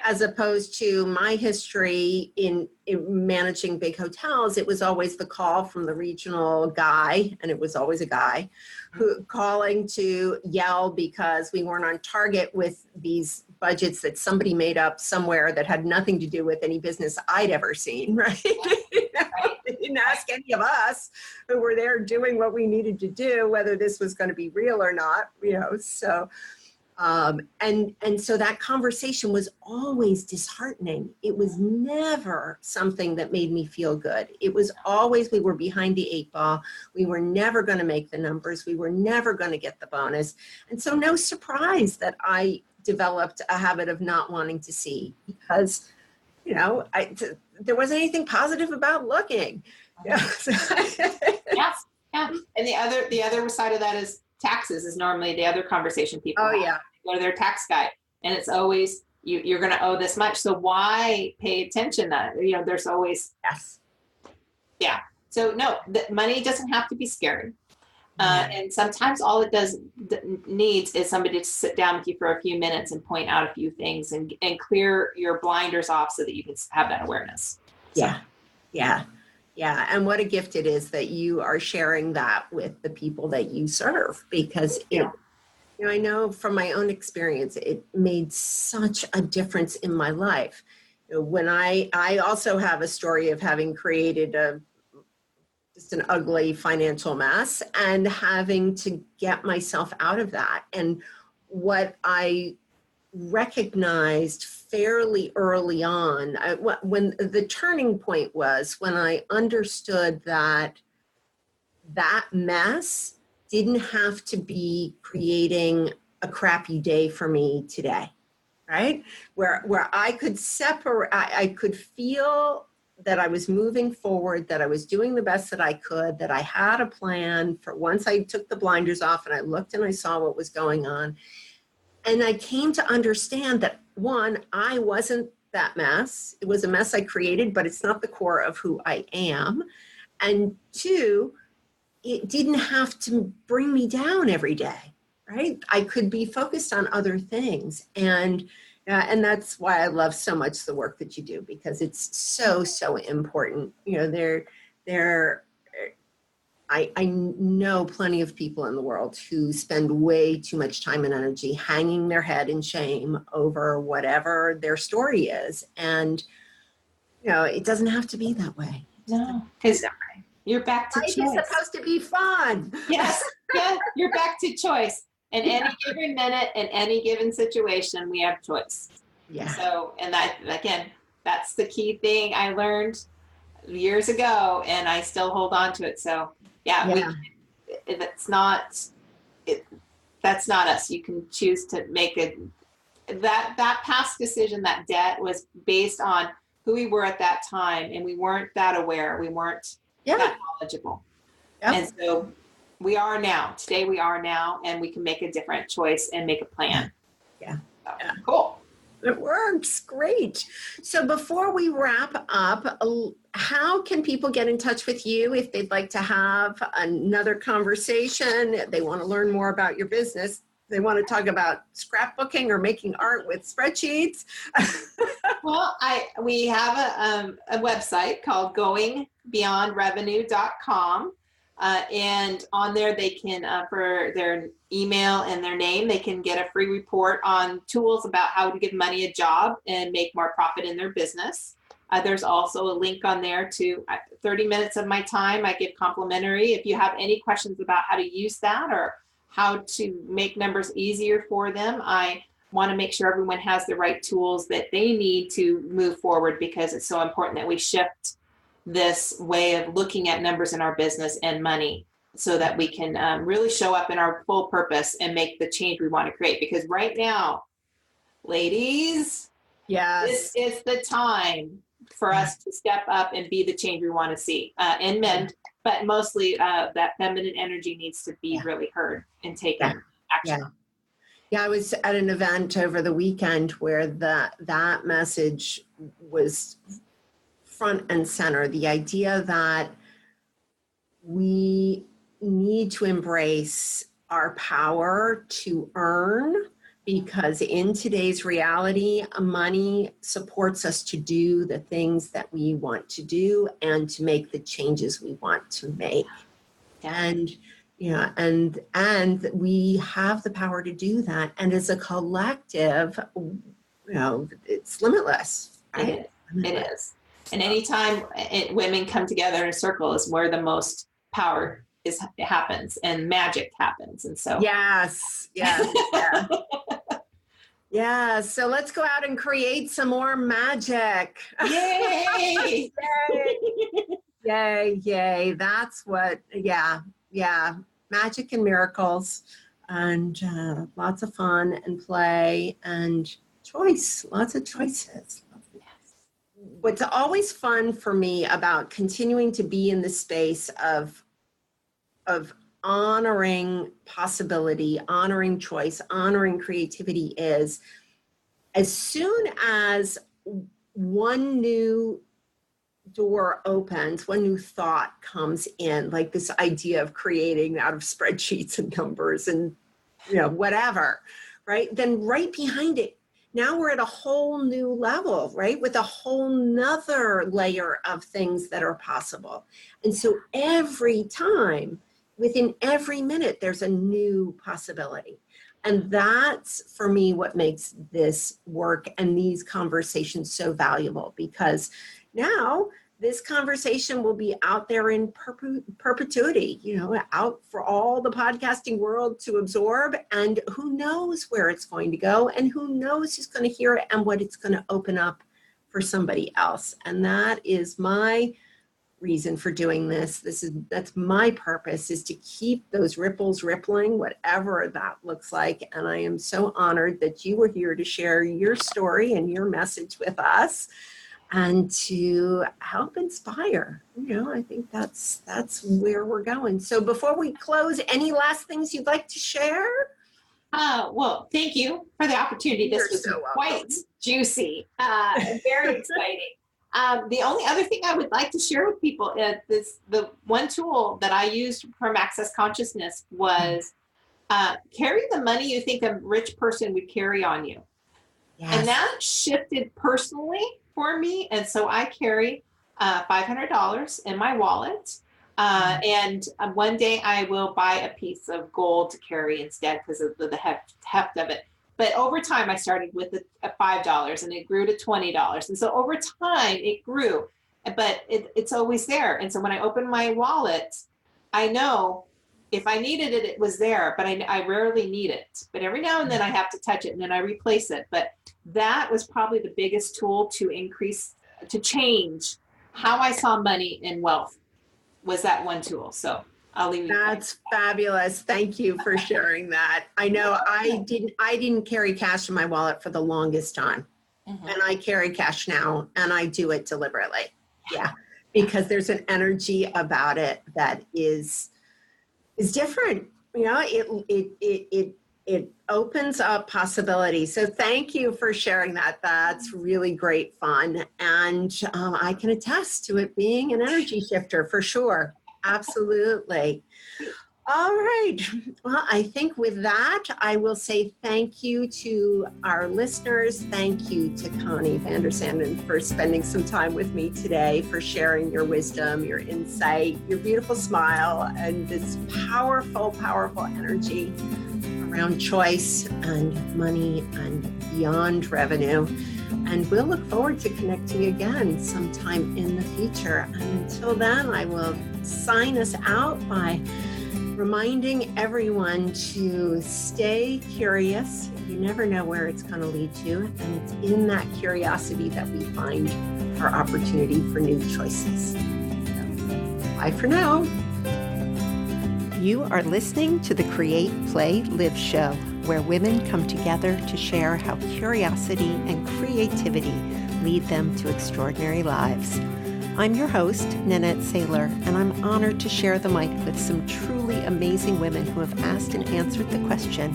as opposed to my history in managing big hotels, it was always the call from the regional guy, and it was always a guy, who calling to yell because we weren't on target with these budgets that somebody made up somewhere that had nothing to do with any business I'd ever seen, right? They didn't ask any of us who were there doing what we needed to do, whether this was going to be real or not, so, and so that conversation was always disheartening. It was never something that made me feel good. It was always, we were behind the 8 ball. We were never going to make the numbers. We were never going to get the bonus. And so no surprise that I developed a habit of not wanting to see, because there wasn't anything positive about looking. Yes. Yeah. And the other side of that is taxes is normally the other conversation people have. Yeah. They go to their tax guy, and it's always you're going to owe this much. So why pay attention? There's always yes. Yeah. So no, the money doesn't have to be scary. And sometimes all it needs is somebody to sit down with you for a few minutes and point out a few things and clear your blinders off so that you can have that awareness. So. Yeah. And what a gift it is that you are sharing that with the people that you serve, because I know from my own experience, it made such a difference in my life. When I also have a story of having created just an ugly financial mess and having to get myself out of that. And what I recognized fairly early on, when the turning point was when I understood that mess didn't have to be creating a crappy day for me today, right? Where I could separate, I could feel that I was moving forward, that I was doing the best that I could, that I had a plan for once I took the blinders off and I looked and I saw what was going on. And I came to understand that, one, I wasn't that mess. It was a mess I created, but it's not the core of who I am. And two, it didn't have to bring me down every day, right? I could be focused on other things. And that's why I love so much the work that you do, because it's so important. I know plenty of people in the world who spend way too much time and energy hanging their head in shame over whatever their story is. And, it doesn't have to be that way. No, because you're back to life choice. is supposed to be fun. Yes, yeah, you're back to choice. In any given minute, in any given situation, we have choice. Yeah. So, and that, again, that's the key thing I learned years ago, and I still hold on to it. So, if it's not, that's not us. You can choose to make that past decision, that debt was based on who we were at that time, and we weren't that aware. We weren't that knowledgeable. Yep. And so we are now. Today we are now, and we can make a different choice and make a plan. Yeah. So, cool. It works. Great. So before we wrap up, how can people get in touch with you if they'd like to have another conversation? They want to learn more about your business. They want to talk about scrapbooking or making art with spreadsheets. Well, we have a website called goingbeyondrevenue.com. And on there, they can, for their email and their name, they can get a free report on tools about how to give money a job and make more profit in their business. There's also a link on there to 30 minutes of my time. I give complimentary. If you have any questions about how to use that or how to make numbers easier for them, I want to make sure everyone has the right tools that they need to move forward, because it's so important that we shift this way of looking at numbers in our business and money so that we can really show up in our full purpose and make the change we want to create. Because right now, ladies, this is the time for us to step up and be the change we want to see. And men, but mostly that feminine energy needs to be really heard and taken action. Yeah, I was at an event over the weekend where that message was front and center. The idea that we need to embrace our power to earn, because in today's reality, money supports us to do the things that we want to do and to make the changes we want to make. And and we have the power to do that. And as a collective, it's limitless. Right? It is. And anytime women come together in a circle is where the most power happens and magic happens. And so yes. Yeah, so let's go out and create some more magic. Yay! Yay. That's what, magic and miracles, and lots of fun and play and choice, lots of choices. What's always fun for me about continuing to be in the space of honoring possibility, honoring choice, honoring creativity is, as soon as one new door opens, one new thought comes in, like this idea of creating out of spreadsheets and numbers and whatever, right? Then right behind it, now we're at a whole new level, right? With a whole nother layer of things that are possible. And so every time, within every minute, there's a new possibility. And that's, for me, what makes this work and these conversations so valuable, because now this conversation will be out there in perpetuity, out for all the podcasting world to absorb, and who knows where it's going to go, and who knows who's going to hear it and what it's going to open up for somebody else. And that is my reason for doing this. That's my purpose, is to keep those ripples rippling, whatever that looks like. And I am so honored that you were here to share your story and your message with us, and to help inspire. I think that's where we're going. So before we close, any last things you'd like to share? Well, thank you for the opportunity. This was so quite juicy, very exciting. The only other thing I would like to share with people is the one tool that I used from Access Consciousness was carry the money you think a rich person would carry on you. Yes. And that shifted personally for me. And so I carry $500 in my wallet. And one day I will buy a piece of gold to carry instead because of the heft of it. But over time, I started with a $5 and it grew to $20. And so over time, it grew, but it's always there. And so when I open my wallet, I know if I needed it, it was there, but I rarely need it. But every now and then I have to touch it and then I replace it. But that was probably the biggest tool to change how I saw money and wealth, was that one tool. So I'll leave you. That's fabulous. Thank you for sharing that. I know I didn't carry cash in my wallet for the longest time. Mm-hmm. And I carry cash now and I do it deliberately. Yeah. Because there's an energy about it that is different. You know, it opens up possibilities. So thank you for sharing that. That's really great fun. And I can attest to it being an energy shifter for sure. Absolutely. All right. Well, I think with that, I will say thank you to our listeners. Thank you to Connie Vanderzanden for spending some time with me today, for sharing your wisdom, your insight, your beautiful smile, and this powerful, powerful energy around choice and money and beyond revenue. And we'll look forward to connecting again sometime in the future. And until then, I will sign us out by reminding everyone to stay curious. You never know where it's going to lead to. And it's in that curiosity that we find our opportunity for new choices. Bye for now. You are listening to the Create, Play, Live show, where women come together to share how curiosity and creativity lead them to extraordinary lives. I'm your host, Nanette Saylor, and I'm honored to share the mic with some truly amazing women who have asked and answered the question,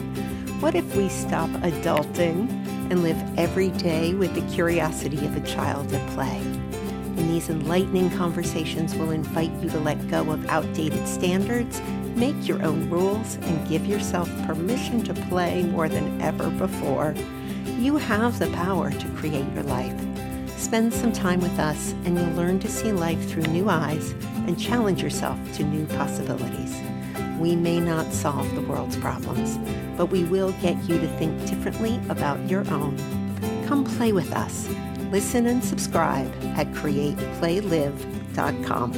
what if we stop adulting and live every day with the curiosity of a child at play? In these enlightening conversations, we'll invite you to let go of outdated standards, make your own rules, and give yourself permission to play more than ever before. You have the power to create your life. Spend some time with us and you'll learn to see life through new eyes and challenge yourself to new possibilities. We may not solve the world's problems, but we will get you to think differently about your own. Come play with us. Listen and subscribe at createplaylive.com.